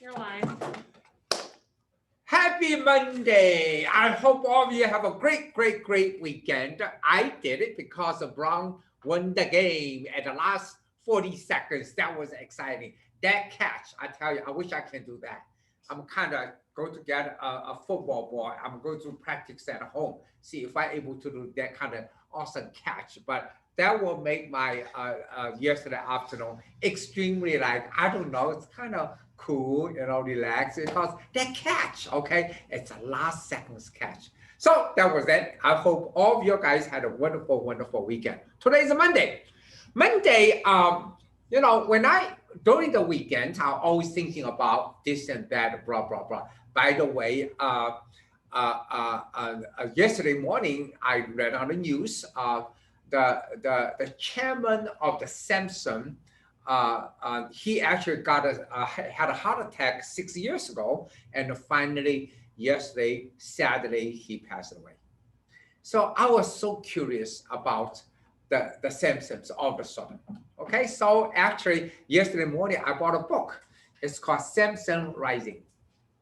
You're live. Happy Monday. I hope all of you have a great weekend. I did it because the Brown won the game at the last 40 seconds. That was exciting. That catch, I tell you, I wish I can do that. I'm kind of going to get a football ball. I'm going to practice at home, see if I'm able to do that kind of awesome catch. But that will make my yesterday afternoon extremely, like, I don't know, it's kind of cool, relaxed, because that catch, okay, it's a last seconds catch. So that was it. I hope all of you guys had a wonderful weekend. Today is a Monday. Monday, when I during the weekend, I'm always thinking about this and that, blah blah blah. By the way, yesterday morning, I read on the news, the chairman of the Samsung, he actually had a heart attack 6 years ago, and finally yesterday, sadly, he passed away. So I was so curious about the Simpsons all of a sudden. Okay, so actually yesterday morning I bought a book. It's called Simpson Rising.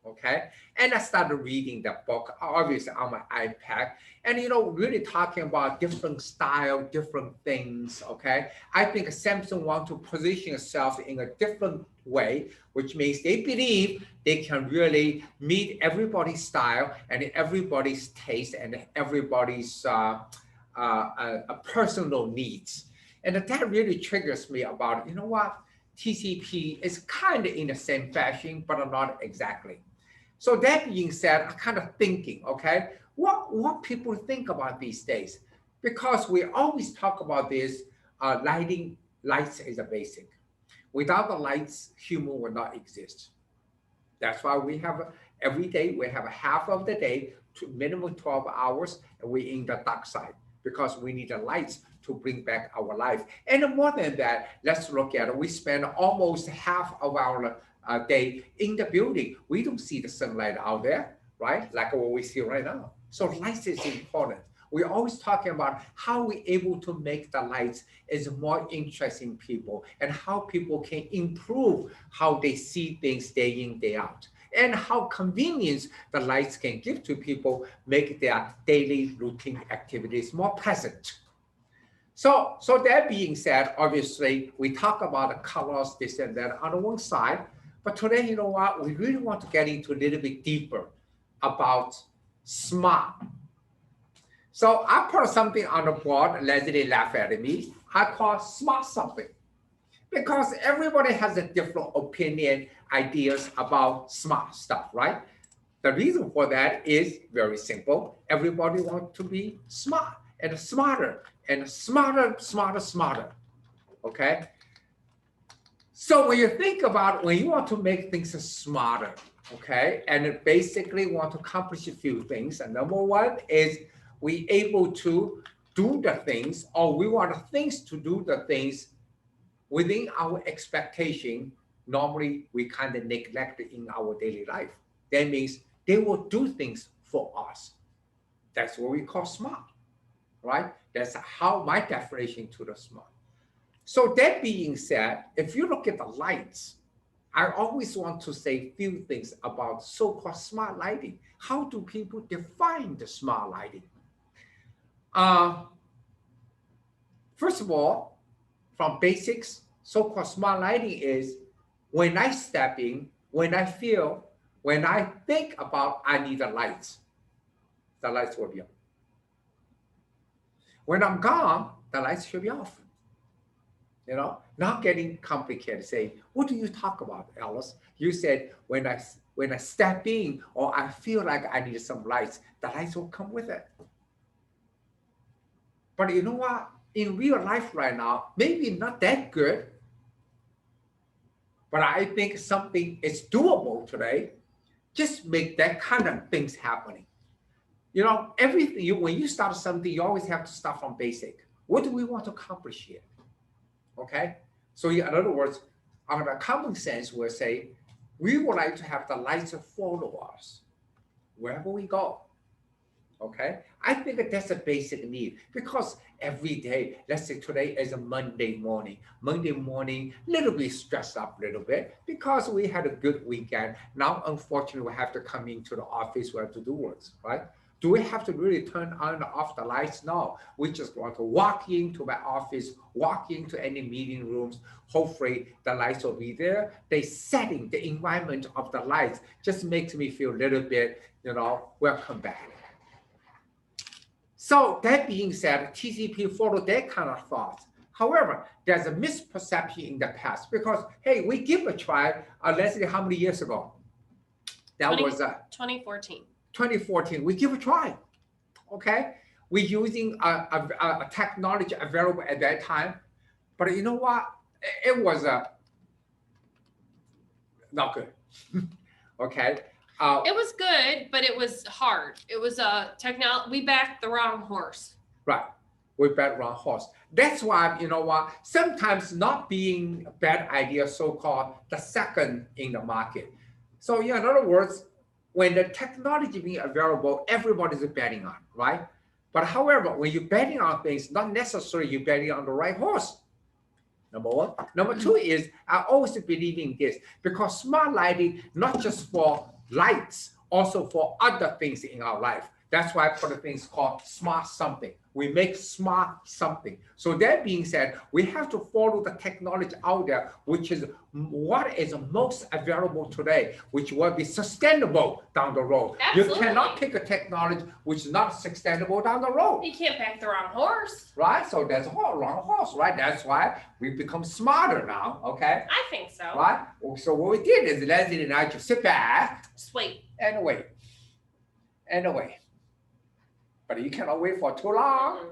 Okay, and I started reading the book, obviously on my iPad, and really talking about different style, different things. Okay, I think Samsung want to position itself in a different way, which means they believe they can really meet everybody's style and everybody's taste and everybody's personal needs. And that really triggers me about, TCP is kind of in the same fashion, but not exactly. So that being said, I'm kind of thinking, okay, what people think about these days? Because we always talk about this, lights is a basic. Without the lights, human will not exist. That's why we have every day, we have a half of the day, to minimum 12 hours, and we're in the dark side because we need the lights to bring back our life. And more than that, let's look at it. We spend almost half of our day in the building. We don't see the sunlight out there, right? Like what we see right now. So light is important. We're always talking about how we're able to make the lights is more interesting people and how people can improve how they see things day in, day out. And how convenience the lights can give to people make their daily routine activities more pleasant. So that being said, obviously, we talk about the colors, this and that on the one side, but today, you know what, we really want to get into a little bit deeper about smart. So I put something on the board, Leslie laughed at me, I call smart something. Because everybody has a different opinion, ideas about smart stuff, right? The reason for that is very simple. Everybody wants to be smart and smarter and smarter. Okay? So when you think about when you want to make things smarter, okay, and basically want to accomplish a few things, and number one is we able to do the things, or we want things to do the things within our expectation. Normally we kind of neglect it in our daily life. That means they will do things for us. That's what we call smart, right? That's how my definition to the smart. So that being said, if you look at the lights, I always want to say few things about so-called smart lighting. How do people define the smart lighting? First of all, from basics, so-called smart lighting is when I step in, when I feel, when I think about I need the lights will be on. When I'm gone, the lights should be off. Not getting complicated. Say, what do you talk about, Alice? You said when I step in or I feel like I need some lights, the lights will come with it. But you know what? In real life right now, maybe not that good, but I think something is doable today. Just make that kind of things happening. Everything, when you start something, you always have to start from basic. What do we want to accomplish here? Okay, so in other words, on the common sense, we'll say we would like to have the lights follow us wherever we go. Okay, I think that that's a basic need because every day, let's say today is a Monday morning. Monday morning, little bit stressed up a little bit because we had a good weekend. Now, unfortunately, we have to come into the office. We have to do works, right? Do we have to really turn on and off the lights? No. We just want to walk into my office, walk into any meeting rooms. Hopefully, the lights will be there. The setting, the environment of the lights just makes me feel a little bit, welcome back. So that being said, TCP followed that kind of thought. However, there's a misperception in the past because, hey, we give a try, Leslie, how many years ago? That 2014. 2014, we give a try, okay? We're using a technology available at that time, but you know what? It was not good, okay? It was good, but it was hard. It was a technology. We backed the wrong horse. Right. We backed wrong horse. That's why, you know what? Sometimes not being a bad idea, so-called the second in the market. So yeah, in other words, when the technology being available, everybody's betting on, right? But however, when you're betting on things, not necessarily you're betting on the right horse. Number one. Number two is I always believe in this because smart lighting, not just for lights, also for other things in our life. That's why I put a thing called smart something. We make smart something. So that being said, we have to follow the technology out there, which is what is most available today, which will be sustainable down the road. Absolutely. You cannot pick a technology which is not sustainable down the road. You can't back the wrong horse. Right? So that's a wrong horse, right? That's why we become smarter now, okay? I think so. Right? So what we did is Leslie and I just sit back. Just wait. And wait. And wait. But you cannot wait for too long. Mm-hmm.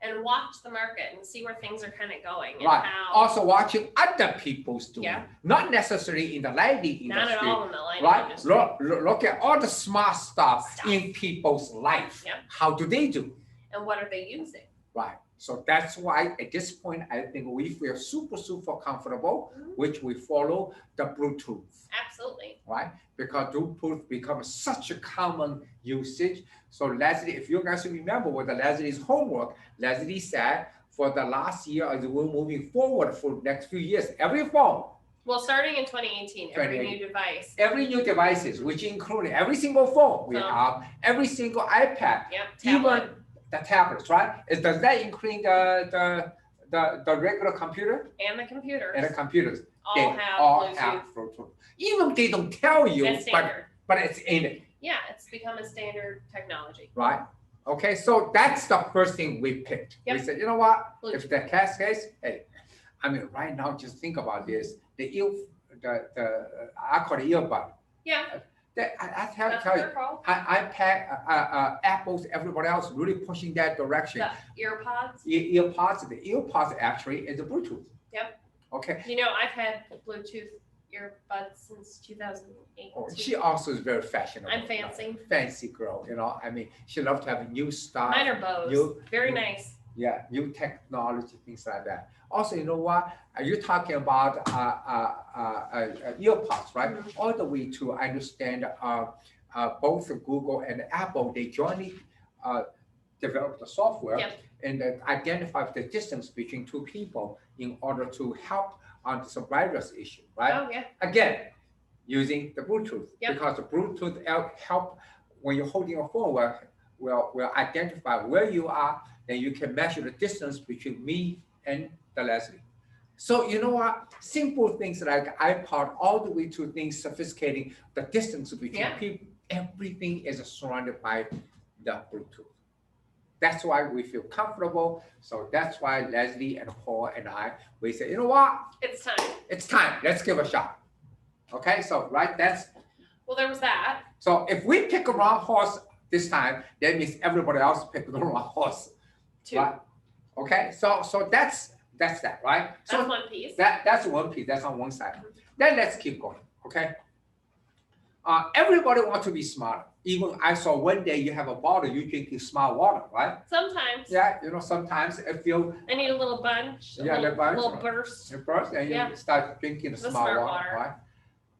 And watch the market and see where things are kind of going. And right. How... Also watching other people's doing. Yeah. Not necessarily in the lighting industry. Not at all in the lighting right? industry. Look at all the smart stuff in people's life. Yep. How do they do? And what are they using? Right. So that's why at this point, I think we feel super comfortable, which we follow the Bluetooth. Absolutely. Right? Because Bluetooth becomes such a common usage. So Leslie, if you guys remember with the Leslie's homework, Leslie said for the last year, as we're moving forward for the next few years, every phone. Well, starting in 2018, every new device. Every new devices, which include every single phone we have, every single iPad, even the tablets, right? Does that include the regular computer? And the computers. And the computers. All have Bluetooth. Even they don't tell you, but it's in it. Yeah, it's become a standard technology. Right. Okay, so that's the first thing we picked. Yep. We said, you know what? Bluetooth. If the case, hey, I mean, right now, just think about this. I call it earbud. Yeah. I tell you, iPad, Apple's, everybody else really pushing that direction. The earpods? The earpods actually is a Bluetooth. Yep. Okay. You know, I've had Bluetooth earbuds since 2008. Oh, she also is very fashionable. I'm fancy. Fancy girl, I mean, she loves to have new stuff. Mine are Bose. Very nice. Yeah, new technology, things like that. Also, you know what? You're talking about earpods, right? Mm-hmm. All the way to, I understand, both Google and Apple, they jointly developed the software and identify the distance between two people in order to help on some virus issue, right? Oh, yeah. Again, using the Bluetooth, because the Bluetooth help when you're holding a phone, will identify where you are, then you can measure the distance between me and the Leslie. So you know what? Simple things like iPod, all the way to things sophisticating the distance between people, everything is surrounded by the Bluetooth. That's why we feel comfortable. So that's why Leslie and Paul and I, we say, you know what? It's time. It's time. Let's give a shot. Okay, so that's. Well, there was that. So if we pick a wrong horse this time, that means everybody else picked the wrong horse. Two. Right? Okay, so that's that, right? So that's one piece. That's one piece. That's on one side. Then let's keep going. Okay. Everybody wants to be smarter. Even I saw one day you have a bottle, you drinking smart water, right? Sometimes. Yeah, sometimes if you. I need a little bunch. Yeah, a little burst. A burst, and you start drinking the smart water,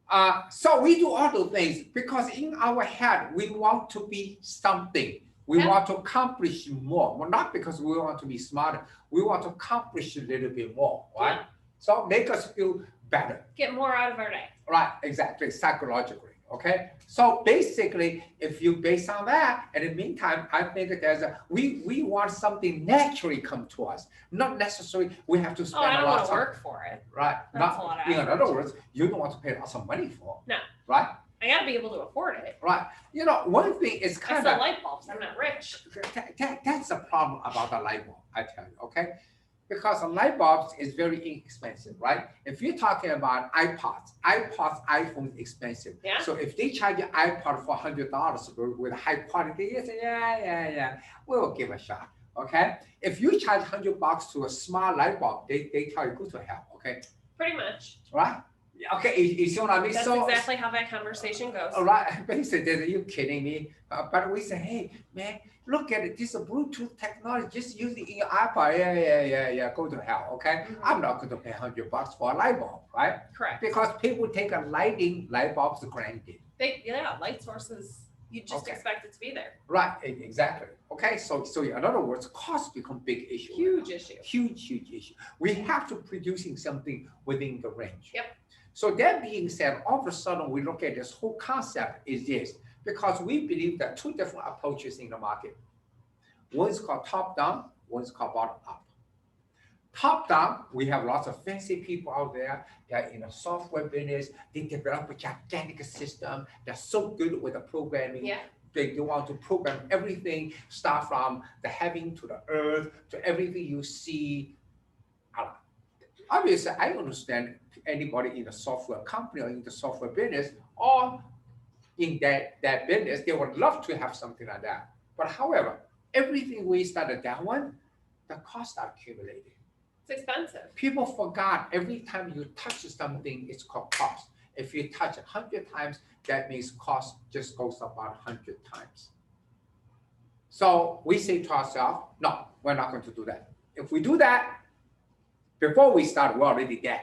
right? So we do all those things because in our head we want to be something. We Yeah. want to accomplish more. Well, not because we want to be smarter. We want to accomplish a little bit more, right? Yeah. So make us feel better. Get more out of our day. Right, exactly, psychologically, okay? So basically, if you base on that, in the meantime, I think that we want something naturally come to us, not necessarily we have to Oh, spend I a don't lot want of to time. work for it. Right, That's a lot of in effort. other words, you don't want to pay lots of money for. No. Right, I got to be able to afford it. right. You know, one thing is I kind sell of, light bulbs. I'm not rich. that's the problem about the light bulb, I tell you, okay? Because a light bulb is very inexpensive, right? If you're talking about iPods, iPhone expensive. Yeah. So if they charge you iPod for $100 with high quality, you say, yeah, we'll give a shot, okay? If you charge $100 to a small light bulb, they tell you go to hell, okay? Pretty much. Right? Okay, you see what I mean? That's So, exactly how that conversation goes. all right, basically, are you kidding me? But we say, hey, man, look at it. This is a Bluetooth technology. Just use it in your iPod. Yeah. Go to hell, okay? Mhm. I'm not going to pay $100 for a light bulb, right? Correct. Because people take a light bulbs for granted. Light sources, you just Okay. expect it to be there. Right, exactly. Okay, so in other words, cost become big issue. Huge issue. Huge issue. We have to producing something within the range. Yep. So that being said, all of a sudden we look at this whole concept is this, because we believe that two different approaches in the market. One is called top down, one is called bottom up. Top down, we have lots of fancy people out there. They're in a software business. They develop a gigantic system. They're so good with the programming. Yeah. They want to program everything, start from the heaven to the earth to everything you see. Obviously, I understand anybody in a software company or in the software business or in that business, they would love to have something like that. But however, everything we started that one, the costs are accumulated. It's expensive. People forgot every time you touch something, it's called cost. If you touch 100 times, that means cost just goes up about 100 times. So we say to ourselves, no, we're not going to do that. If we do that, before we start, we're already dead.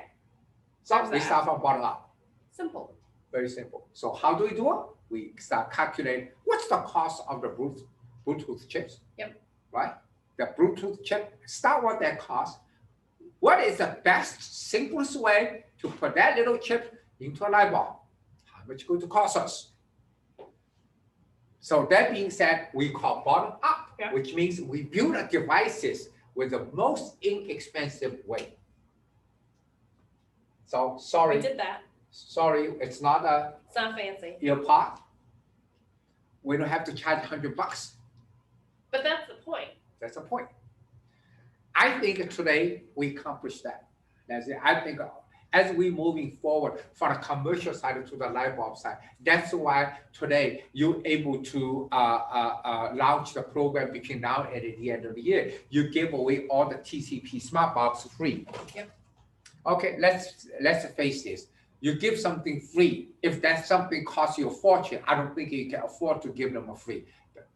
So How's we that? start from bottom up. Simple. Very simple. So how do we do it? We start calculating what's the cost of the Bluetooth chips. Yep. Right? The Bluetooth chip, start with that cost. What is the best, simplest way to put that little chip into a light bulb? How much going to cost us? So that being said, we call bottom up, Yeah. which means we build the devices with the most inexpensive way. So We sorry, did that. it's not a It's not fancy. earpod. We don't have to charge $100. But that's the point. That's the point. I think today we accomplished that. That's it. I think as we moving forward from the commercial side to the light bulb side, that's why today you're able to launch the program between now and the end of the year. You give away all the TCP smart bulbs free. Yep. Okay, let's face this. You give something free. If that something costs you a fortune, I don't think you can afford to give them a free.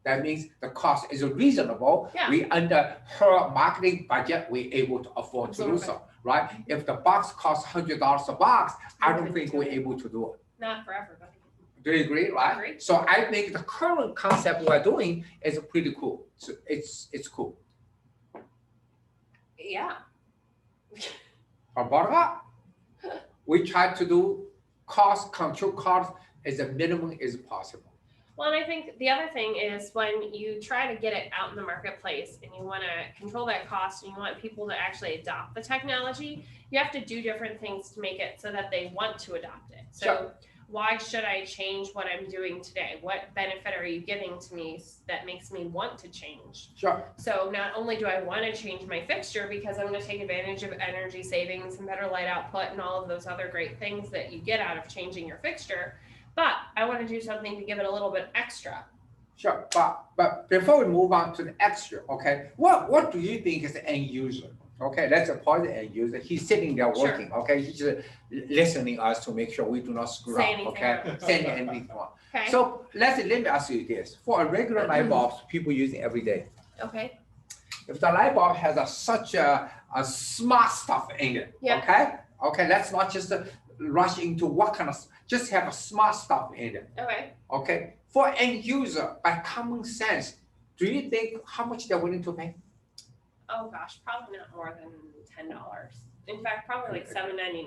That means the cost is reasonable. Yeah. We under her marketing budget, we're able to afford to do so, right? If the box costs $100 a box, I don't think we're able to do it. Not for everybody. Do you agree, right? Agree. So I think the current concept we're doing is pretty cool. So it's cool. Yeah. From bottom up, we try to do cost control cost as a minimum as possible. Well, and I think the other thing is when you try to get it out in the marketplace and you want to control that cost and you want people to actually adopt the technology, you have to do different things to make it so that they want to adopt it. So Sure. why should I change what I'm doing today? What benefit are you giving to me that makes me want to change? Sure. So not only do I want to change my fixture because I'm going to take advantage of energy savings and better light output and all of those other great things that you get out of changing your fixture, but I want to do something to give it a little bit extra. Sure, but before we move on to the extra, okay, what do you think is the end user? Okay, let's suppose the end user. He's sitting there Sure. working. Okay, he's just listening us to make sure we do not screw Say up. anything Okay, wrong. saying anything wrong. Okay. So let me ask you this: for a regular light bulbs, people using every day, Okay. if the light bulb has such a smart stuff in it, Yeah. okay, let's not just rush into what kind of, just have a smart stuff in it. Okay. Okay, for end user, by common sense, do you think how much they're willing to pay? Oh gosh, probably not more than $10. In fact, probably like $7.99.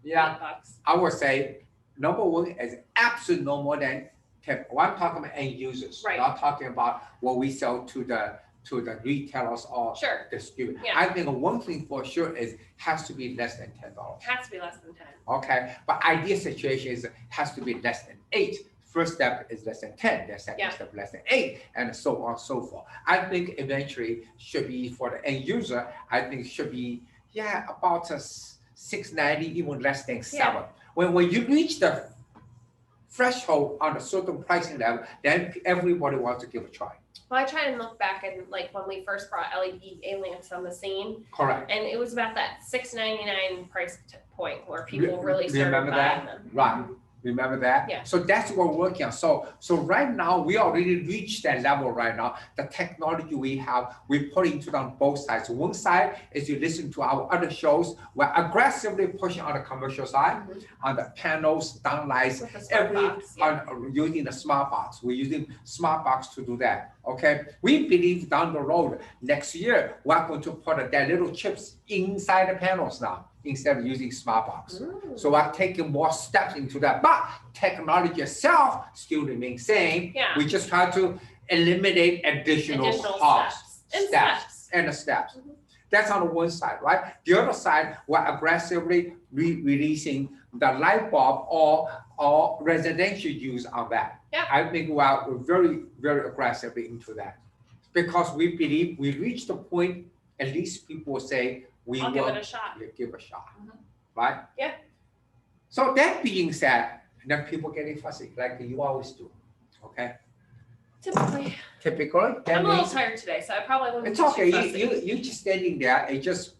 Yeah, $8. I would say number one is absolutely no more than 10. Well, I'm talking about end users, Right. not talking about what we sell to the retailers or Sure. distributors. Yeah. I think one thing for sure is has to be less than $10. It has to be less than 10. Okay, but ideal situation is has to be less than 8. First step is less than 10, the second step less than 8, and so on and so forth. I think eventually should be for the end user, I think should be, about a 690, even less than 7. When you reach the threshold on a certain pricing level, then everybody wants to give a try. Well, I try and look back and like when we first brought LED lamps on the scene, Correct. and it was about that $6.99 price point where people really started Remember buying that? them. Right. Remember that? Yeah. So that's what we're working on. So right now, we already reached that level right now. The technology we have, we put into on both sides. One side is you listen to our other shows, we're aggressively pushing on the commercial side, on the panels, downlights, With the smart box, on using the smart box. We're using smart box to do that. Okay. We believe down the road, next year, we're going to put that little chips inside the panels now, instead of using smart box. So we're taking more steps into that, but technology itself still remains same. Yeah. We just try to eliminate additional costs, steps. steps. That's on the one side, right? The other side, we're aggressively releasing the light bulb or residential use on that. Yeah. I think we're very, very aggressively into that because we believe we reached the point, at least people will say, I'll give it a shot. Give a shot, right? Yeah. So that being said, then people getting fussy, like you always do, okay? Typically. I'm a little tired today, so I probably wouldn't. It's okay. You just standing there. It just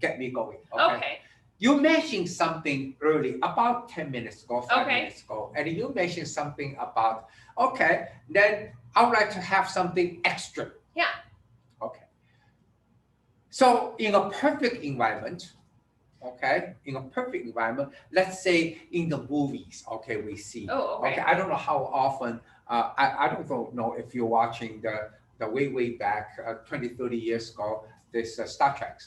get me going. Okay. You mentioned something early about 10 minutes ago, 5 Okay. minutes ago, and you mentioned something about then I would like to have something extra. Yeah. Okay. So in a perfect environment, let's say in the movies, we see. Oh, okay. I don't know how often, I don't know if you're watching the way back 20, 30 years ago, this Star Trek.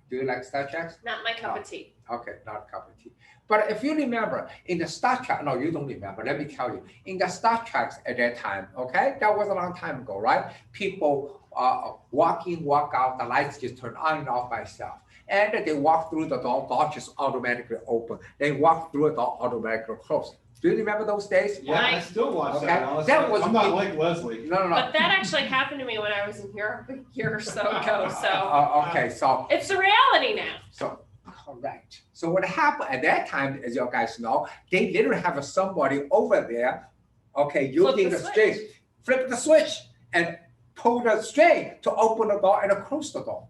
Do you like Star Trek? Not my cup of tea. Okay, not a cup of tea. But if you remember, in the Star Trek, no, you don't remember, let me tell you. In the Star Trek at that time, that was a long time ago, right? People walk in, walk out, the lights just turn on and off by itself. And they walk through the door just automatically open. They walk through the door automatically close. Do you remember those days? Yeah, I still watch that. Honestly. That was I'm not like Leslie. No. But that actually happened to me when I was in Europe a year or so ago. So okay, so it's a reality now. So correct. So what happened at that time, as you guys know, they literally have somebody over there, using the string, flip the switch and pull the string to open the door and close the door.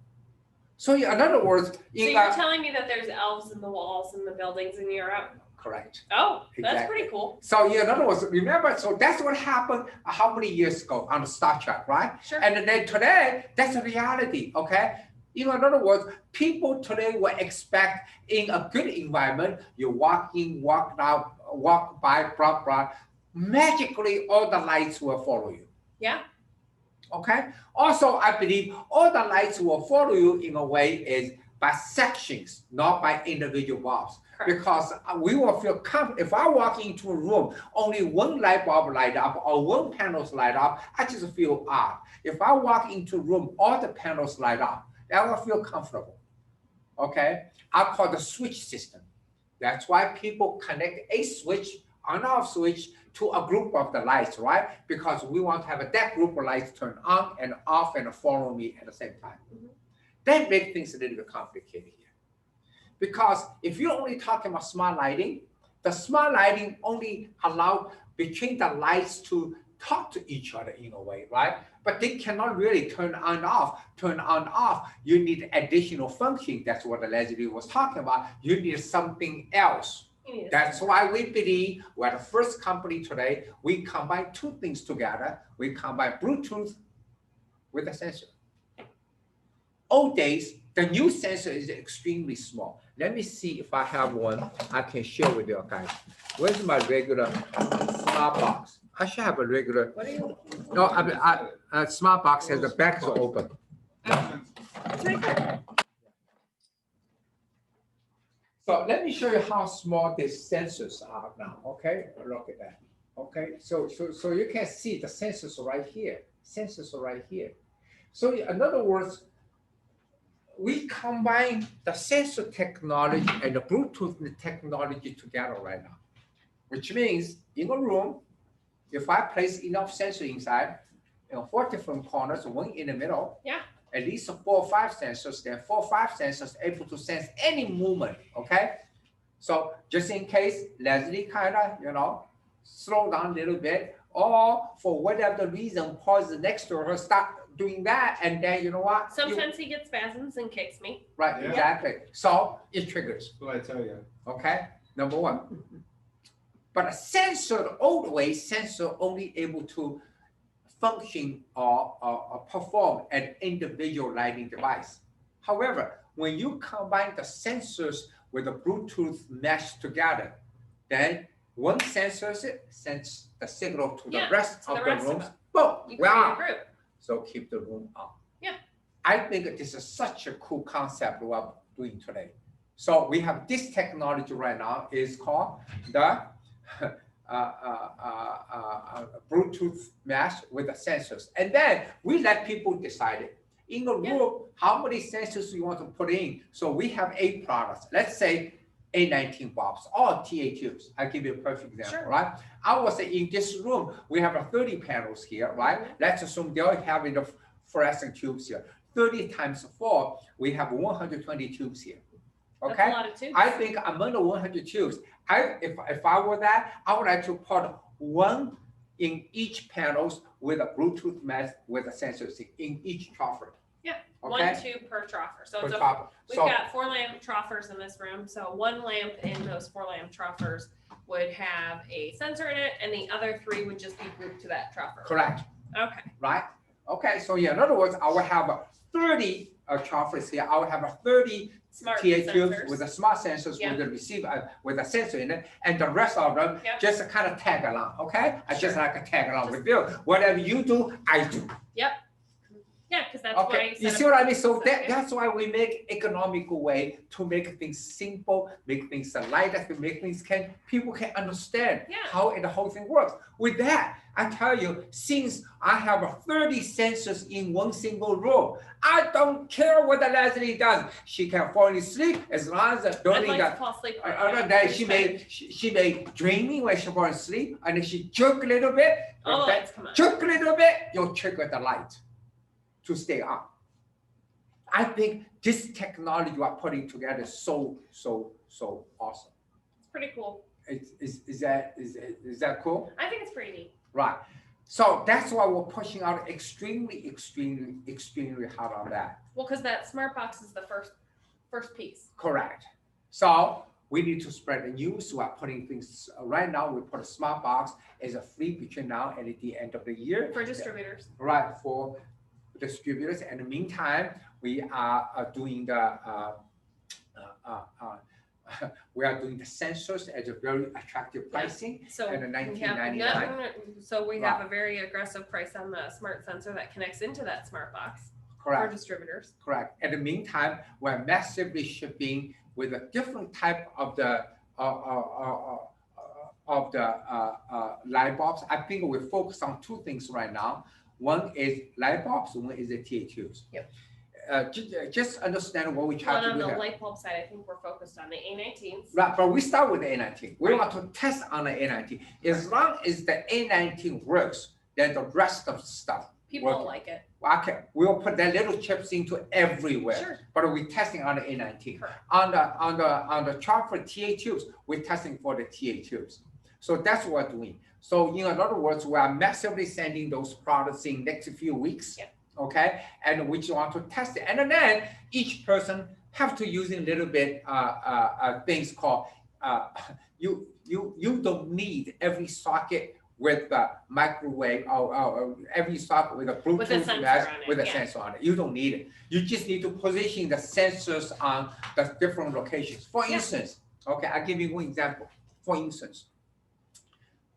So in other words, so you're telling me that there's elves in the walls in the buildings in Europe? Correct. Oh, that's Exactly. pretty cool. So in other words, remember, so that's what happened how many years ago on Star Trek, right? Sure. And then today, that's a reality, okay? In other words, people today will expect in a good environment, you walk in, walk out, walk by, blah, blah, magically all the lights will follow you. Yeah. Okay. Also, I believe all the lights will follow you in a way is by sections, not by individual bulbs. Correct. Because we will feel comfortable. If I walk into a room, only one light bulb light up or one panels light up, I just feel odd. If I walk into a room, all the panels light up, I will feel comfortable. Okay. I call the switch system. That's why people connect a switch, on-off switch, to a group of the lights, right? Because we want to have that group of lights turn on and off and follow me at the same time. That makes things a little bit complicated here. Because if you're only talking about smart lighting, the smart lighting only allow between the lights to talk to each other in a way, right? But they cannot really turn on off. Turn on off, you need additional function. That's what Leslie was talking about. You need something else. That's why we believe we're the first company today. We combine two things together. We combine Bluetooth with a sensor. Old days, the new sensor is extremely small. Let me see if I have one I can share with you guys. Where's my regular smart box? I should have a regular. What are you? No, smart box has the back is open. It's right there. So let me show you how small these sensors are now. Okay, look at that. Okay, so you can see the sensors right here. Sensors are right here. So in other words, we combine the sensor technology and the Bluetooth technology together right now, which means in a room, if I place enough sensor inside, 4 different corners, one in the middle, Yeah. at least 4 or 5 sensors, then 4 or 5 sensors able to sense any movement, okay? So just in case Leslie kind of, slow down a little bit, or for whatever the reason, pause next to her, start doing that, and then you know what? Sometimes he gets spasms and kicks me. Right, Yeah. exactly. So it triggers, That's what I tell you. okay? Number one. But a sensor, the old way, sensor only able to function or perform an individual lighting device. However, when you combine the sensors with the Bluetooth mesh together, then one sensor sends the signal to the rest to of the the rest of rooms. them. Boom, You we're create a on. group. So keep the room on. Yeah. I think this is such a cool concept we're doing today. So we have this technology right now is called the Bluetooth mesh with the sensors. And then we let people decide it. In a room, how many sensors you want to put in. So we have 8 products. Let's say A19 bulbs or TA tubes. I'll give you a perfect example, Sure. right? I was in this room, we have 30 panels here, right? Let's assume they're having the fluorescent tubes here. 30 times 4, we have 120 tubes here. Okay? That's a lot of tubes. I think among the 100 tubes, if I were that, I would like to put one in each panels with a Bluetooth mesh with a sensor in each troffer. Yeah, Okay? 1 tube per troffer. So Per it's troffer. we've So got 4 lamp troffers in this room. So 1 lamp in those 4 lamp troffers would have a sensor in it, and the other 3 would just be grouped to that troffer. correct, Okay. right? Okay, so yeah, in other words, I will have 30 troffers here. I will have 30 Smart TA tubes sensors. with the smart sensors Yeah. with the receiver with a sensor in it, and the rest of them Yep. just kind of tag along. Okay, I just Sure. like to tag along with you. Whatever you do, I do. Yeah, because that's Okay, why you set see up- what I mean? So Yeah. that's why we make economical way to make things simple, make things lighter, to make things people can understand Yeah. how the whole thing works. With that, I tell you, since I have 30 sensors in one single room, I don't care what the Leslie does. She can fall asleep as long as I'd during like the to fall asleep. right other now. day It's fine. she may dreaming when she falls asleep, and then she jerk a little bit. All the that lights come on. jerk a little bit, you'll trigger the light to stay on. I think this technology you are putting together is so awesome. It's pretty cool. Is that cool? I think it's pretty neat. Right. So that's why we're pushing out extremely hard on that. Well, because that smart box is the first piece. Correct. So we need to spread the news. We are putting things right now. We put a smart box as a free between now and at the end of the year. For distributors. Right, for distributors. In the meantime, we are doing the sensors at a very attractive pricing So at we have $19.99. so we have a very aggressive price on the smart sensor that connects into that smart box for Correct, distributors. correct. In the meantime, we're massively shipping with a different type of the light bulbs. I think we focus on 2 things right now. One is light bulbs, one is the TA tubes. Yep. Just understand what we try And to on do the here. light bulb side, I think we're focused on the A19s. Right, but we start with the A19. We Right. want to test on the A19. As long as the A19 works, then the rest of the stuff. People Working. will like it. Okay, we'll put that little chips into everywhere. Sure. But we're testing on the A19. Correct. On the chart for TA tubes, we're testing for the TA tubes. So that's what we're doing. So in other words, we are massively sending those products in next few weeks. Yeah. Okay, and we just want to test it, and then each person have to use a little bit things called you don't need every socket with the microwave or every socket with a With a Bluetooth sensor mesh on it, with a yeah. sensor on it. You don't need it. You just need to position the sensors on the different locations. For Yeah. instance, okay, I'll give you one example. For instance,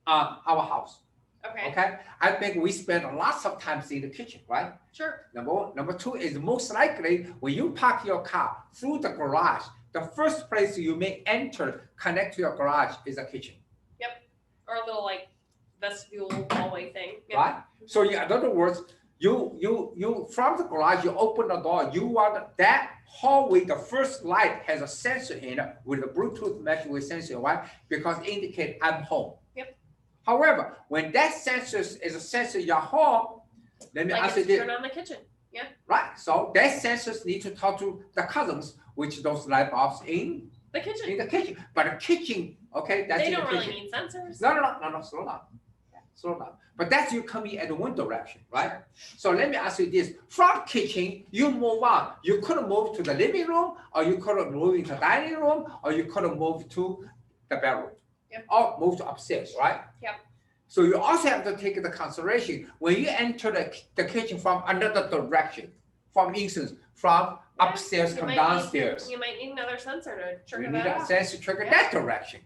our house. Okay. Okay, I think we spend lots of times in the kitchen, right? Sure. Number one. Number two is most likely when you park your car through the garage, the first place you may enter, connect to your garage is the kitchen, Or a little like vestibule hallway thing. Yeah. right? So in other words, you from the garage, you open the door, you want that hallway, the first light has a sensor in it with a Bluetooth mesh with sensor, right? Because it indicate I'm home. Yep. However, when that sensor is a sensor in your home, let me Like ask it's you turn this, on the kitchen. right? So that sensors need to talk to the cousins, which those light bulbs in The kitchen. the kitchen. But the kitchen, okay, that's They in the don't really kitchen. need sensors. No, slow down. Slow down. But that's you coming at the one direction, right? So let me ask you this. From kitchen, you move on. You could have moved to the living room, or you could have moved into the dining room, or you could have moved to the bedroom. Yep. Or moved to upstairs, right? Yep. So you also have to take into consideration when you enter the kitchen from another direction. For instance, from Yeah, upstairs you come might downstairs. You might need another sensor to You trigger need that a off. sensor trigger Yeah. that direction.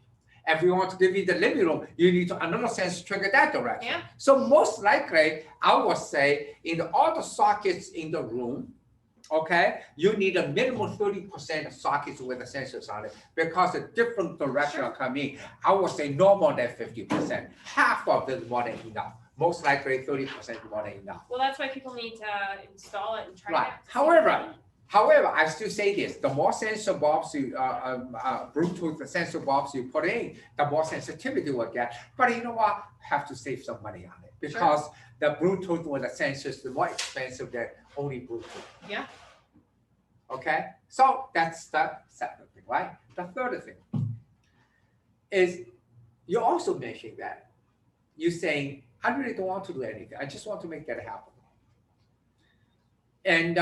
If you want to give you the living room, you need to another sensor trigger that direction. Yeah. So most likely, I would say in all the sockets in the room, okay, you need a minimum 30% of sockets with the sensors on it because a different direction Sure. are coming. I would say no more than 50%. Half of it is more than enough. Most likely 30% more than enough. Well, that's why people need to install it and try Right. it out. to see However, what they need. However, I still say this, the more sensor bulbs you, Bluetooth sensor bulbs you put in, the more sensitivity will get. But you know what? Have to save some money on it because the Bluetooth with the sensors is more expensive than only Bluetooth. Yeah. Okay, so that's the second thing, right? The third thing is you also mentioned that you're saying, I really don't want to do anything. I just want to make that happen. And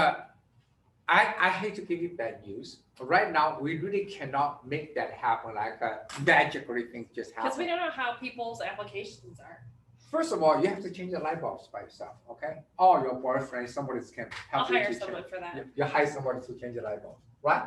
I hate to give you bad news, but right now we really cannot make that happen like magically things just Because we happen. don't know how people's applications are. First of all, you have to change the light bulbs by yourself, okay? Or your boyfriend, somebody can I'll help you hire to someone change. for that. You hire somebody to change the light bulb, right?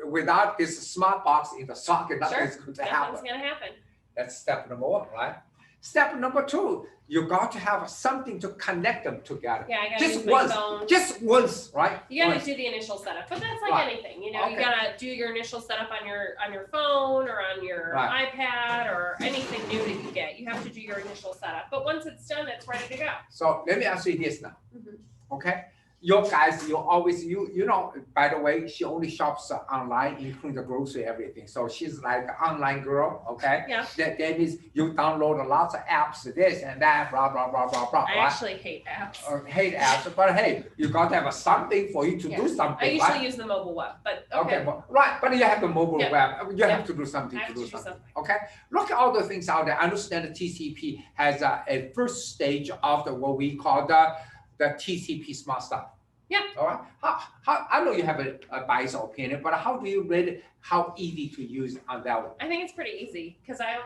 Without this smart box in the socket, nothing's going to happen. Nothing's gonna happen. That's step number one, right? Step number two, you got to have something to connect them together. Yeah, I gotta Just use my once, phone. just once, right? You gotta Once. do the initial setup, but that's like Right. anything, you know, you Okay. gotta do your initial setup on your phone or on your Right. iPad or anything new that you get. You have to do your initial setup, but once it's done, it's ready to go. So let me ask you this now, Mhm. okay? Your guys, you always, you know, by the way, she only shops online, including the grocery, everything. So she's like an online girl, okay? Yeah. That means you download lots of apps, this and that, blah, blah, blah, blah, blah, I right? actually hate apps. Or hate apps, but hey, you got to have something for you to Yeah. do something, I usually right? use the mobile web, but Okay, okay. well, right, but you have the mobile Yeah. web, you Yeah. have to do something I to have do to do something, something. okay? Look at all the things out there. I understand the TCP has a first stage of the what we call the TCP smart stuff. Yeah. All right. How I know you have a biased opinion, but how do you rate how easy to use on that one? I think it's pretty easy because I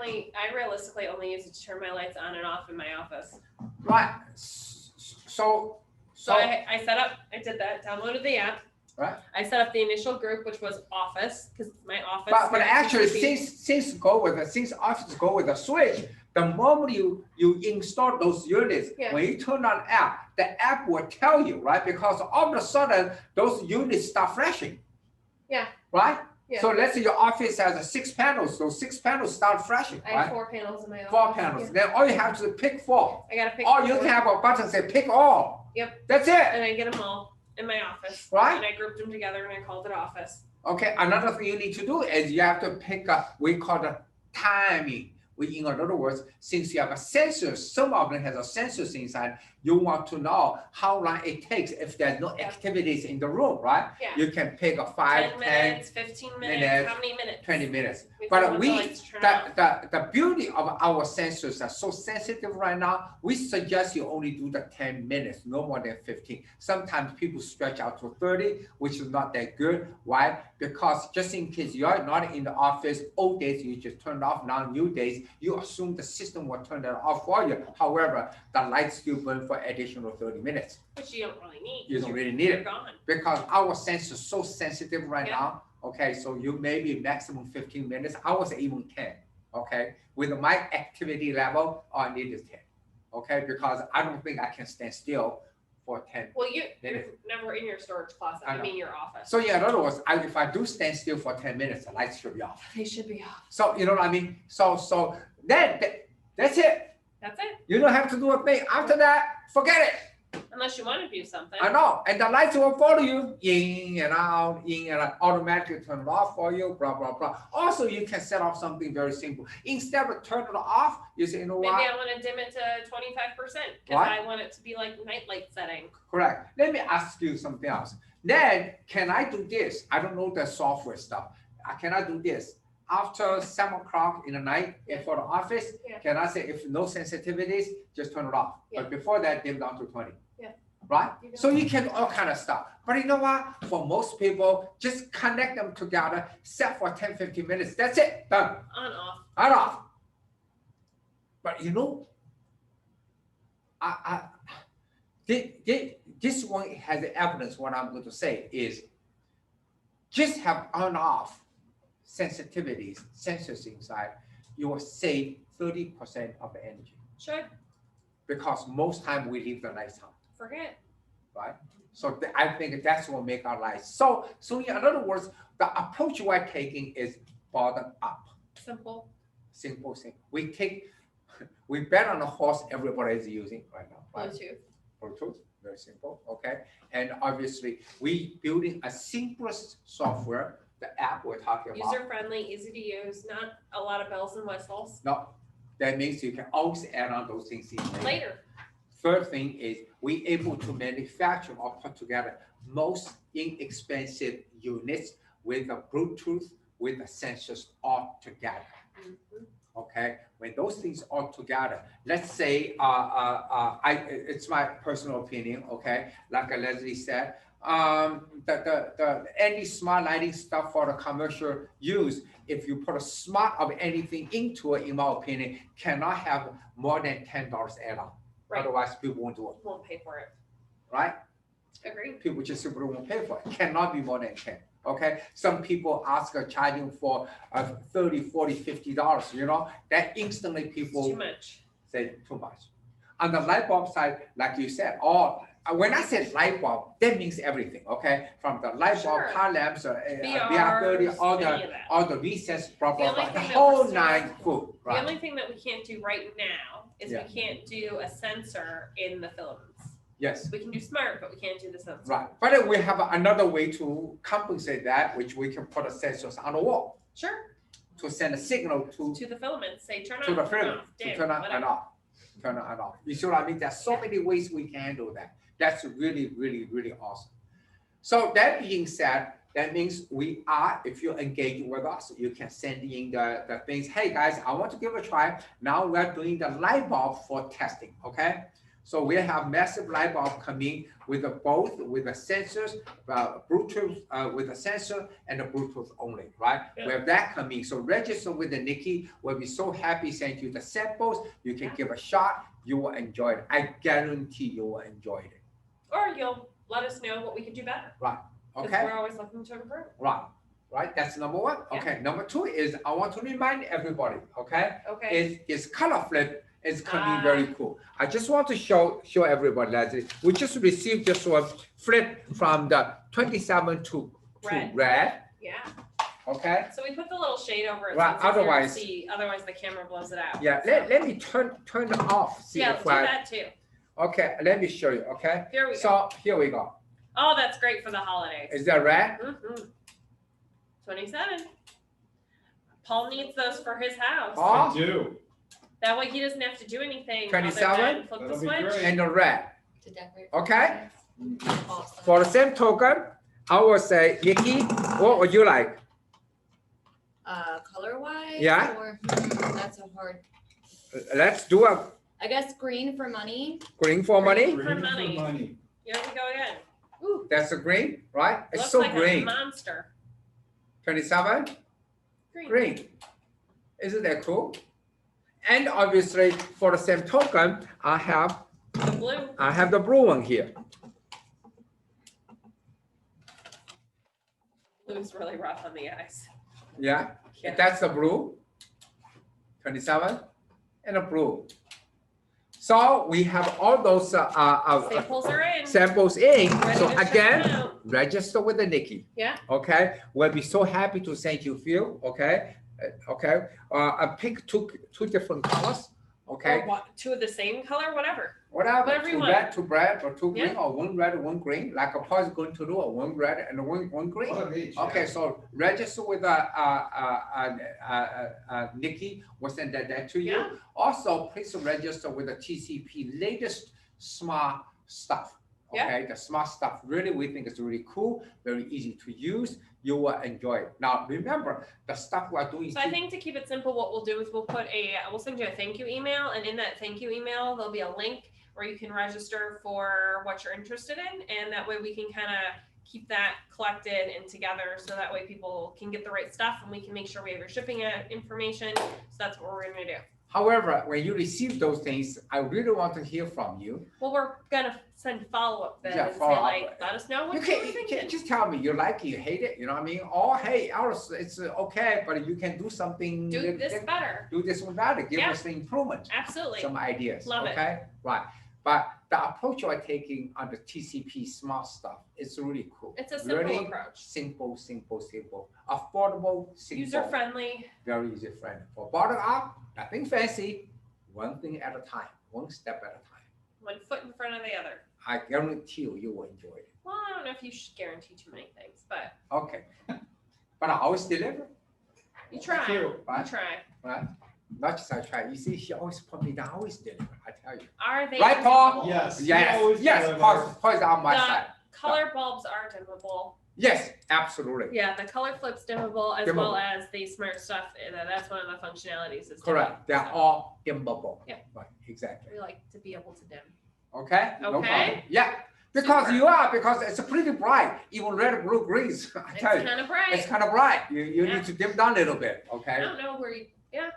realistically only use it to turn my lights on and off in my office. Right. So So I set up, I did that, downloaded the app. Right. I set up the initial group, which was Office, because my office. but actually TCP since Office go with the switch, the moment you install those units, Yeah. when you turn on app, the app will tell you, right? Because all of a sudden those units start flashing. Yeah. Right? Yeah. So let's say your office has 6 panels, those 6 panels start flashing, I have right? 4 panels in my office. 4 panels. Then all you have to pick 4. I gotta pick. Or you 4, can have a button say pick all. Yep. That's it. And I get them all in my office. Right. And I grouped them together and I called it Office. Okay, another thing you need to do is you have to pick up, we call the timing. In other words, since you have a sensor, some of them has a sensors inside, you want to know how long it takes if there's no Yeah. activities in the room, right? Yeah. You can pick a 5, 10 10, minutes, 15 minutes, minutes, how many minutes? 20 minutes. Before But the we, lights turn off. the beauty of our sensors are so sensitive right now, we suggest you only do the 10 minutes, no more than 15. Sometimes people stretch out to 30, which is not that good. Why? Because just in case you're not in the office, old days you just turn off, now new days, you assume the system will turn that off for you. However, the lights still burn for additional 30 minutes. Which you don't really need. You don't You're- really need You're it gone. because our sensor is so sensitive right Yeah. now. Okay, so you maybe maximum 15 minutes. I was even 10. Okay, with my activity level, all I need is 10. okay? Because I don't think I can stand still for 10. Well, you're never in your storage closet. I mean your office. So yeah, in other words, if I do stand still for 10 minutes, the lights should be off. They should be off. So you know what I mean? So that's it. That's it. You don't have to do a thing. After that, forget it. Unless you want to do something. I know. And the lights will follow you in and out, automatically turn it off for you, blah, blah, blah. Also, you can set off something very simple. Instead of turn it off, you say, you know what? Maybe I want to dim it to 25% because I want it to be like nightlight setting. Correct. Let me ask you something else. Then, can I do this? I don't know the software stuff. Can I do this? After 7 o'clock in the night for the office, can I say if no sensitivities, just turn it off? But before that, dim down to 20. Right? So you can do all kind of stuff. But you know what? For most people, just connect them together, set for 10, 15 minutes. That's it. Done. On, off. On, off. But you know, this one has evidence. What I'm going to say is just have on, off sensitivities, sensors inside, you will save 30% of the energy. Sure. Because most time we leave the lights on. Forget. Right? So I think that's what make our lives. So in other words, the approach we're taking is bottom up. Simple. Simple. We bet on the horse everybody is using right now. Right? Bluetooth, very simple. Okay. And obviously we building a simplest software, the app we're talking about. User friendly, easy to use, not a lot of bells and whistles. No, that means you can always add on those things in later. Third thing is we able to manufacture or put together most inexpensive units with a Bluetooth, with the sensors all together. Okay, when those things all together, let's say it's my personal opinion. Okay, like Leslie said, any smart lighting stuff for the commercial use, if you put a smart of anything into it, in my opinion, cannot have more than $10 add-on. Right. Otherwise, people won't do it. Won't pay for it. Right? Agree. People just simply won't pay for it. Cannot be more than 10. Okay. Some people ask charging for $30, $40, $50. You know, that instantly people too much. Say too much. On the light bulb side, like you said, when I said light bulb, that means everything. Okay, from the light bulb, car lamps, VR30, all the recess, blah blah blah, the whole 9 foot. Right. The only thing that we can't do right now is we can't do a sensor in the filaments. Yes. We can do smart, but we can't do the sensor. Right. But we have another way to compensate that, which we can put a sensors on the wall. Sure. To send a signal to the filaments. Say turn on. To the filament. To turn on and off. Turn on and off. You see what I mean? There's so many ways we can handle that. That's really, really, really awesome. So that being said, that means we are, if you engage with us, you can send in the things. Hey guys, I want to give a try. Now we're doing the light bulb for testing. Okay. So we have massive light bulb coming with both with the sensors, Bluetooth with the sensor and the Bluetooth only, right? Yeah. We have that coming. So register with the Nikki. We'll be so happy send you the samples. You can give a shot. You will enjoy it. I guarantee you will enjoy it. Or you'll let us know what we can do better. Right. Okay. We're always looking to improve. Right. Right. That's number one. Yeah. Okay. Number two is I want to remind everybody. Okay. Okay. Is color flip. It's coming very cool. I just want to show everybody that we just received this one flip from the 27 to red. Yeah. Okay. So we put the little shade over it. Right. So otherwise the camera blows it out. Yeah. So. Let me turn it off. See yeah. Do that too. Okay. Let me show you. Okay. Here we go. So here we go. Oh, that's great for the holidays. Is that red? 27. Paul needs those for his house. Oh. I do. That way he doesn't have to do anything. 27. Flip the switch. And the red. To decorate. Okay. Awesome. For the same token, I will say, Nikki, what would you like? Color wise. Yeah. Or, that's a hard. Let's do a. I guess green for money. Green for money. Green for money. Here we go again. Ooh. That's a green, right? It's Looks so like green. A monster. 27. Green. Green. Isn't that cool? And obviously, for the same token, I have the blue. I have the blue one here. Blue's really rough on the eyes. Yeah. That's the blue. 27 and a blue. So we have all those Samples are in. samples in. Ready So to check again, them out. register with the Nikki. Yeah. Okay. We'll be so happy to send you a few. Okay. Okay. I pick two different colors. Okay. Or two of the same color, whatever. Whatever. Whatever you Two want. red, two red, or two green, Yeah. or one red, one green. Like a person going to do a one red and one green. One of each, Okay, yeah. so register with Nikki. We'll send that to you. Yeah. Also, please register with the TCP latest smart stuff. Okay, the smart stuff really we think is really cool, very easy to use. You will enjoy it. Now remember the stuff we're doing. So I think to keep it simple, what we'll do is we'll send you a thank you email, and in that thank you email, there'll be a link where you can register for what you're interested in, and that way we can kind of keep that collected and together, so that way people can get the right stuff, and we can make sure we have your shipping information. So that's what we're gonna do. However, when you receive those things, I really want to hear from you. Well, we're gonna send follow-up then Yeah, and say follow-up. like, let us know what You you're can thinking. just tell me you like it, you hate it, you know what I mean? Or hey, else it's okay, but you can do something. Do this better. Do this one better. Give Yeah. us the improvement. Absolutely. Some ideas. Love it. Okay, right. But the approach you are taking on the TCP smart stuff is really cool. It's a simple Really approach. simple, affordable, simple, User-friendly. very user friendly. For bottom up, nothing fancy, one thing at a time, one step at a time. One foot in front of the other. I guarantee you will enjoy it. Well, I don't know if you should guarantee too many things, but Okay, but I always deliver, you try. True. You right? try. Right? Not just I try. You see, she always put me down. I always deliver. I tell you. Are they Right, Paul? dimmable? Yes. you Yes, always yes. deliver. Paul's on my The side. color bulbs are dimmable. Yes, absolutely. Yeah, the color flip's dimmable as Dimmable. well as the smart stuff. That's one of the functionalities. Is Correct. dimming, They're so all dimmable. Yeah. Right. Exactly. We like to be able to dim. Okay. No Okay. problem. Yeah. Because Super. because it's pretty bright. Even red, blue, greens. I It's tell you, kind of bright. it's kind of bright. You Yeah. need to dim down a little bit. I Okay. don't know where you. Yeah.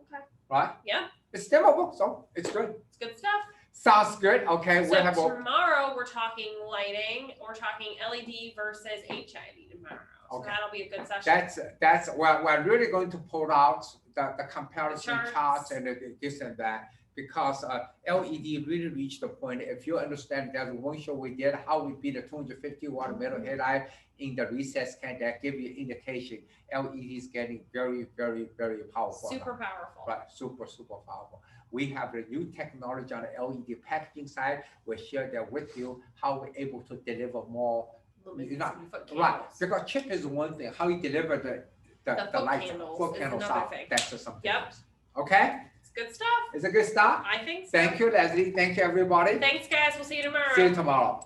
Okay. Right. Yeah. It's dimmable, so it's good. It's good stuff. Sounds good. Okay. So We'll have a. tomorrow we're talking lighting. We're talking LED versus HID tomorrow. So Okay. that'll be a good session. That's we're really going to pull out the comparison The charts. charts and this and that, because LED really reached the point. If you understand that one show we did how we beat a 250 watt metal halide in the recess can, that give you indication LED is getting very, very, very powerful. now. Super powerful. Right, super powerful. We have the new technology on the LED packaging side. We'll share that with you, how we're able to deliver more. Lumens You're not- and foot Right, candles. because chip is one thing, how you deliver the foot lights, candles foot is candles another out, thing. that's just something Yep. else. Okay, It's good stuff. it's a good start. I think so. Thank you, Leslie. Thank you, everybody. Thanks, guys. We'll see you tomorrow. See you tomorrow.